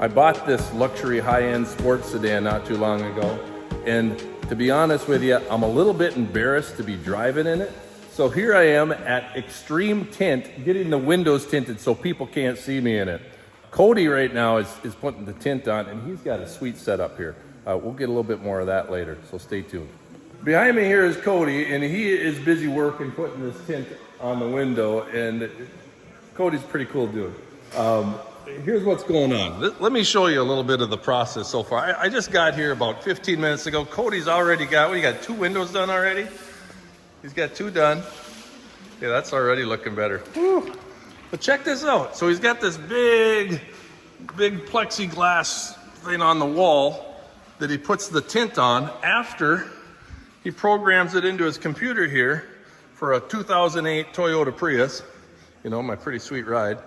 I bought this luxury high-end sports sedan not too long ago, and to be honest with you, I'm a little bit embarrassed to be driving in it. So here I am at Extreme Tint, getting the windows tinted so people can't see me in it. Cody right now is putting the tint on, and he's got a sweet setup here. We'll get a little bit more of that later, so stay tuned. Behind me here is Cody, and he is busy working, putting this tint on the window, and Cody's a pretty cool dude. Here's what's going on. Let me show you a little bit of the process so far. I just got here about 15 minutes ago. Cody's already got, what, you got 2 windows done already? He's got 2 done. Yeah, that's already looking better. Whew. But check this out. So he's got this big plexiglass thing on the wall that he puts the tint on after he programs it into his computer here for a 2008 Toyota Prius. You know, my pretty sweet ride.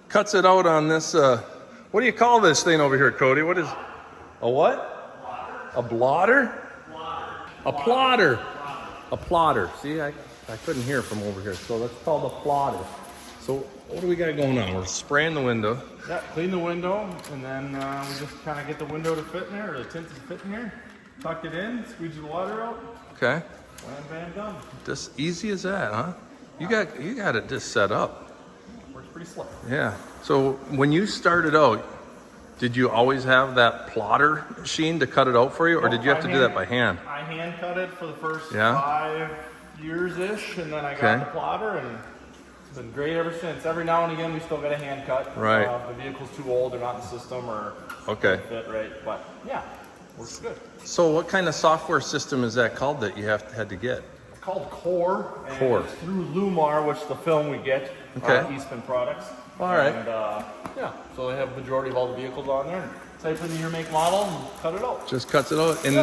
Cuts it out on this, what do you call this thing over here, Cody? What is, a what? A blotter? A plotter. A plotter. See, I couldn't hear from over here. So that's called a plotter. So what do we got going on? We're spraying the window. Yeah, clean the window, and then we just kind of get the window to fit in there, or the tint to fit in here. Tuck it in, squeeze the water out. Okay. Wham, bam, done. Just easy as that, huh? You got it just set up. Works pretty slick. Yeah. So when you started out, did you always have that plotter machine to cut it out for you, or did you have to do that by hand? I hand cut it for the first 5 years-ish, and then I got the plotter, and it's been great ever since. Every now and again, we still get a hand cut. Right. If the vehicle's too old, they're not in the system, or Okay. fit right. But yeah, works good. So what kind of software system is that called that you had to get? It's called Core. And Core. It's through Lumar, which the film we get. Eastman Products. All right. And yeah, so they have the majority of all the vehicles on there. Type in your make, model, and cut it out. Just cuts it out, and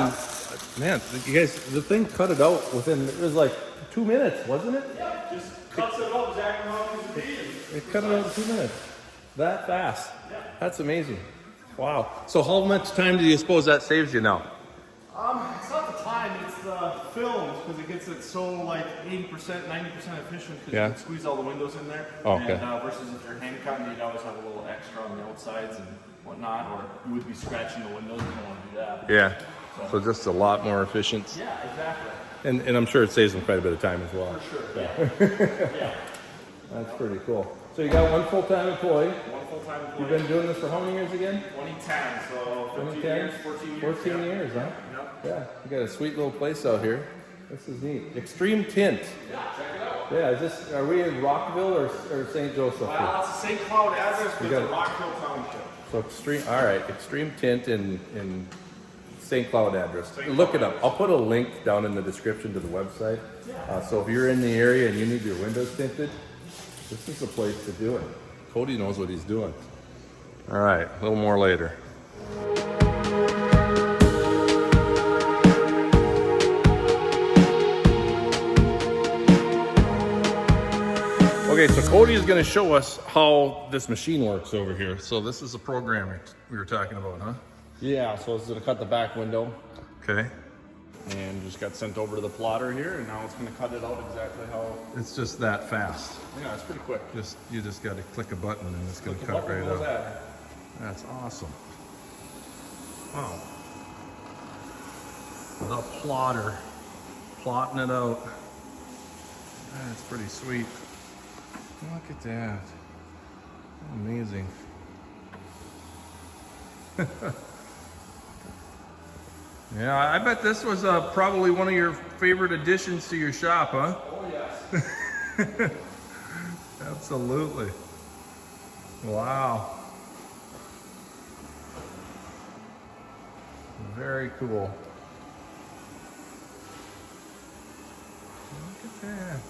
man, you guys, the thing cut it out within, it was like 2 minutes, wasn't it? Yeah, just cuts it out exactly how it needs to be. It cut it out in 2 minutes. That fast. Yeah. That's amazing. Wow. So how much time do you suppose that saves you now? It's not the time, it's the films, because it gets it so like 80%, 90% efficient, because you can squeeze all the windows in there. Oh, okay. And versus if you're hand cutting, you'd always have a little extra on the outsides and whatnot, or you would be scratching the windows. You don't want to do that. Yeah. So just a lot more efficient. Yeah, exactly. And I'm sure it saves them quite a bit of time as well. For sure. Yeah. That's pretty cool. So you got one full-time employee. One full-time employee. You've been doing this for how many years again? 2010, so 15 years, 14 years. 14 years, huh? Yep. Yeah. You got a sweet little place out here. This is neat. Extreme Tint. Yeah, check it out. Yeah, are we in Rockville or St. Joseph? Well, it's the St. Cloud address, but it's a Rockville Township. So Extreme Tint in St. Cloud address. Look it up. I'll put a link down in the description to the website. So if you're in the area and you need your windows tinted, this is the place to do it. Cody knows what he's doing. All right, a little more later. Okay, so Cody is going to show us how this machine works over here. So this is the program we were talking about, huh? Yeah, so it's going to cut the back window. Okay. And just got sent over to the plotter here, and now it's going to cut it out exactly how. It's just that fast. Yeah, it's pretty quick. You just got to click a button and it's going to cut right out. That's awesome. Wow. The plotter, plotting it out. That's pretty sweet. Look at that. Amazing. Yeah, I bet this was probably one of your favorite additions to your shop, huh? Oh, yes. Absolutely. Wow. Very cool. Look at that.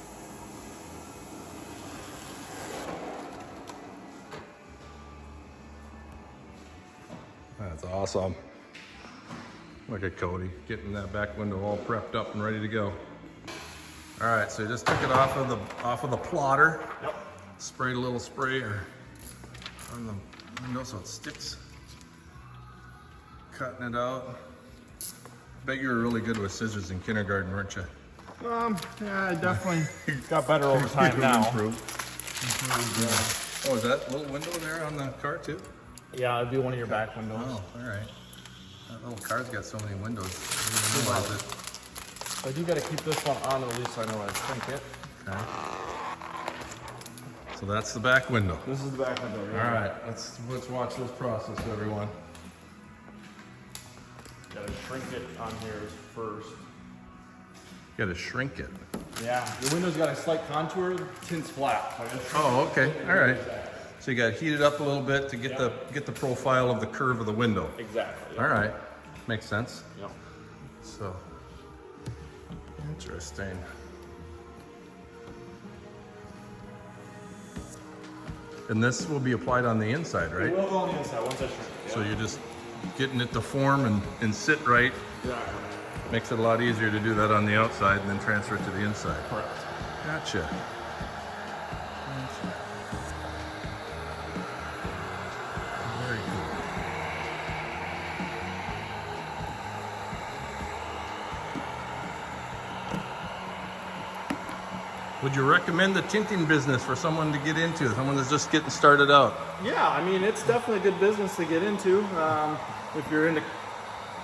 That's awesome. Look at Cody getting that back window all prepped up and ready to go. All right, so you just took it off of the plotter. Yep. Sprayed a little sprayer on the window so it sticks. Cutting it out. Bet you were really good with scissors in kindergarten, weren't you? Yeah, I definitely got better over time now. Improved. Oh, is that little window there on the car too? Yeah, it'd be one of your back windows. Oh, all right. That little car's got so many windows. I didn't even realize it. I do got to keep this one on, at least I know I shrink it. Okay. So that's the back window. This is the back window. All right, let's watch this process, everyone. Got to shrink it on here first. You got to shrink it. Yeah, the window's got a slight contour. The tint's flat. So I just Oh, okay. All right. So you got to heat it up a little bit to get the profile of the curve of the window. Exactly. All right, makes sense. Yep. So interesting. And this will be applied on the inside, right? It will go on the inside once I shrink it. So you're just getting it to form and sit right. Yeah. Makes it a lot easier to do that on the outside and then transfer it to the inside. Correct. Gotcha. Very cool. Would you recommend the tinting business for someone to get into, someone that's just getting started out? Yeah, I mean, it's definitely a good business to get into. If you're into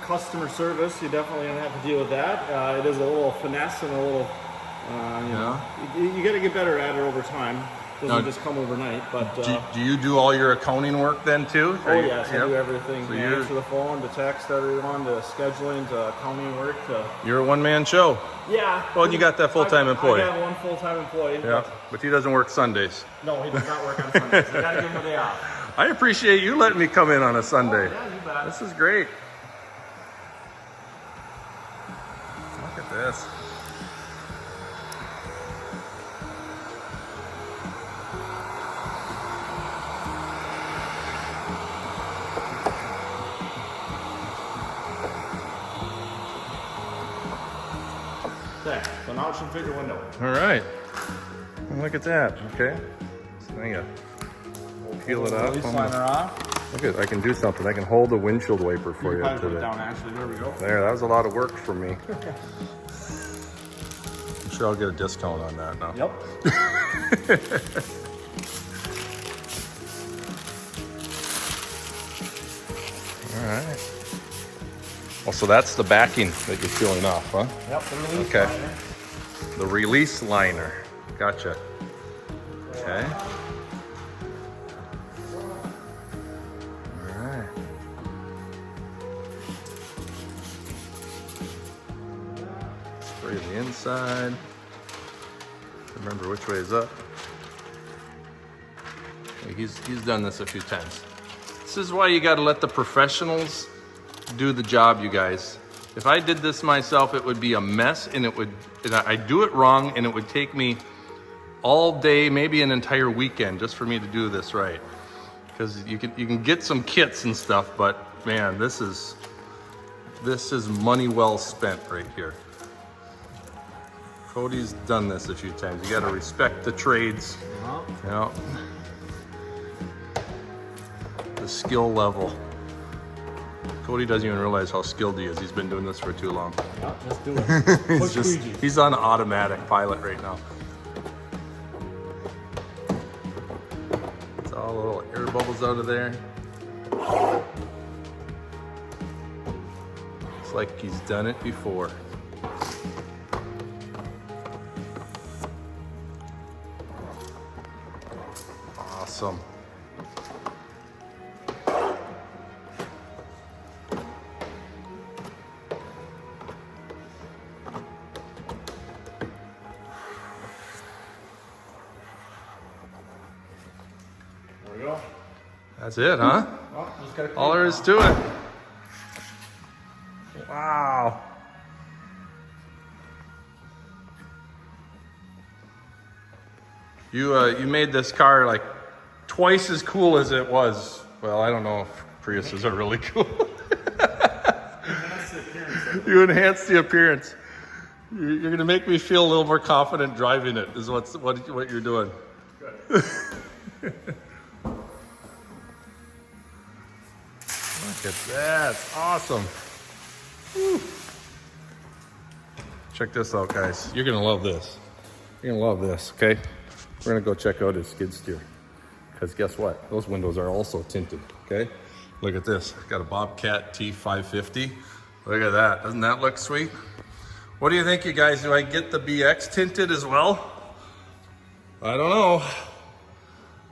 customer service, you definitely gonna have to deal with that. It is a little finesse and a little, you got to get better at it over time. Doesn't just come overnight. But do you do all your accounting work then too? oh yes, I do everything. So To answer the phone, to text everyone, to scheduling, to accounting work. You're a one-man show. Yeah. Well, you got that full-time employee. I have one full-time employee. Yeah, but he doesn't work Sundays. No, he does not work on Sundays. You got to give him a day off. I appreciate you letting me come in on a Sunday. Oh, yeah, you bet. This is great. Look at this. Okay, so now it should fit your window. All right. Look at that. Okay. So now you peel it off. Release liner off. Look at, I can do something. I can hold the windshield wiper for you Probably put it today. down actually. There we go. There, that was a lot of work for me. I'm sure I'll get a discount on that now. Yep. All right. Well, so that's the backing that you're peeling off, huh? Yep, the release Okay. liner. The release liner. Gotcha. Okay. All right. Spray the inside. Remember which way is up. He's done this a few times. This is why you got to let the professionals do the job, you guys. If I did this myself, it would be a mess, and I'd do it wrong, and it would take me all day, maybe an entire weekend, just for me to do this right. Because you can get some kits and stuff, but man, this is money well spent right here. Cody's done this a few times. You got to respect the trades. Yeah. The skill level. Cody doesn't even realize how skilled he is. He's been doing this for too long. Yeah, just do it. He's on automatic pilot right now. It's all little air bubbles out of there. It's like he's done it before. Awesome. There we go. That's it, huh? Well, just gotta All there is to it. Wow. You made this car like twice as cool as it was. Well, I don't know if Priuses are really cool. You enhanced the appearance. You're gonna make me feel a little more confident driving it. Is what you're doing. Good. Look at that. It's awesome. Woo. Check this out, guys. You're gonna love this. You're gonna love this, okay? We're gonna go check out his skid steer. Because guess what? Those windows are also tinted. Okay, look at this. Got a Bobcat T550. Look at that. Doesn't that look sweet? What do you think, you guys? Do I get the BX tinted as well? I don't know.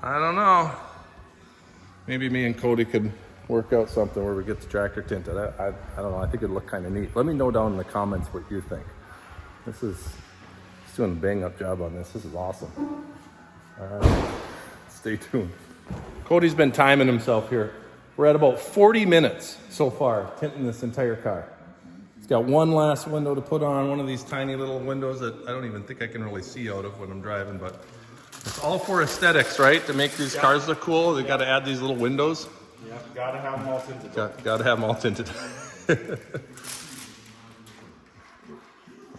I don't know. Maybe me and Cody could work out something where we get the tractor tinted. I don't know. I think it'd look kind of neat. Let me know down in the comments what you think. This is he's doing a bang up job on this. This is awesome. All right, stay tuned. Cody's been timing himself here. We're at about 40 minutes so far tinting this entire car. It's got one last window to put on, one of these tiny little windows that I don't even think I can really see out of when I'm driving, but it's all for aesthetics, right? To make these cars look cool, they got to add these little windows. Yeah, gotta have them all tinted. Got to have them all tinted.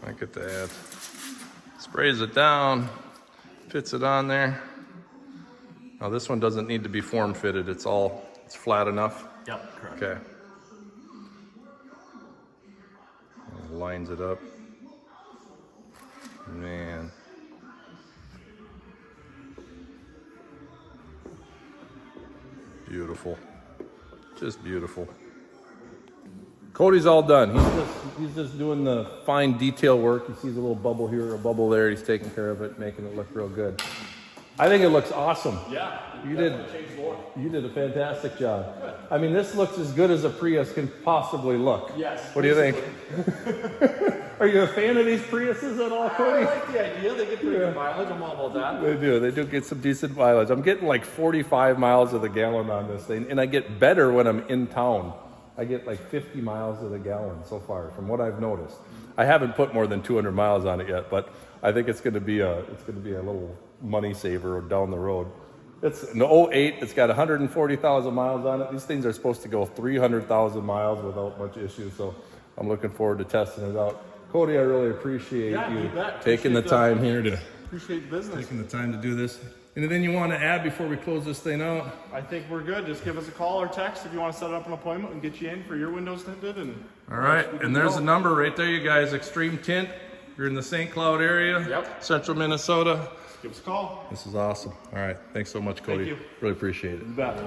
Look at that. Sprays it down, fits it on there. Now this one doesn't need to be form fitted. It's flat enough. Yep, correct. Okay. Lines it up. Man. Beautiful. Just beautiful. Cody's all done. He's just doing the fine detail work. He sees a little bubble here, a bubble there. He's taking care of it, making it look real good. I think it looks awesome. Yeah, you did a fantastic job. Good. I mean, this looks as good as a Prius can possibly look. Yes. What do you think? Are you a fan of these Priuses at all, Cody? I like the idea. They get pretty good mileage. I'm all about that. They do. They do get some decent mileage. I'm getting like 45 miles of the gallon on this thing, and I get better when I'm in town. I get like 50 miles of the gallon so far, from what I've noticed. I haven't put more than 200 miles on it yet, but I think it's going to be a little money saver down the road. It's an 08. It's got 140,000 miles on it. These things are supposed to go 300,000 miles without much issue. So I'm looking forward to testing it out. Cody, I really appreciate you taking the time here to appreciate the business. Taking the time to do this. Anything you want to add before we close this thing out? I think we're good. Just give us a call or text if you want to set up an appointment and get you in for your windows tinted. And all right, and there's a number right there, you guys. Extreme Tint. You're in the St. Cloud area, yep. Central Minnesota. Just give us a call. This is awesome. All right, thanks so much, Cody. Thank you. Really appreciate it. You bet.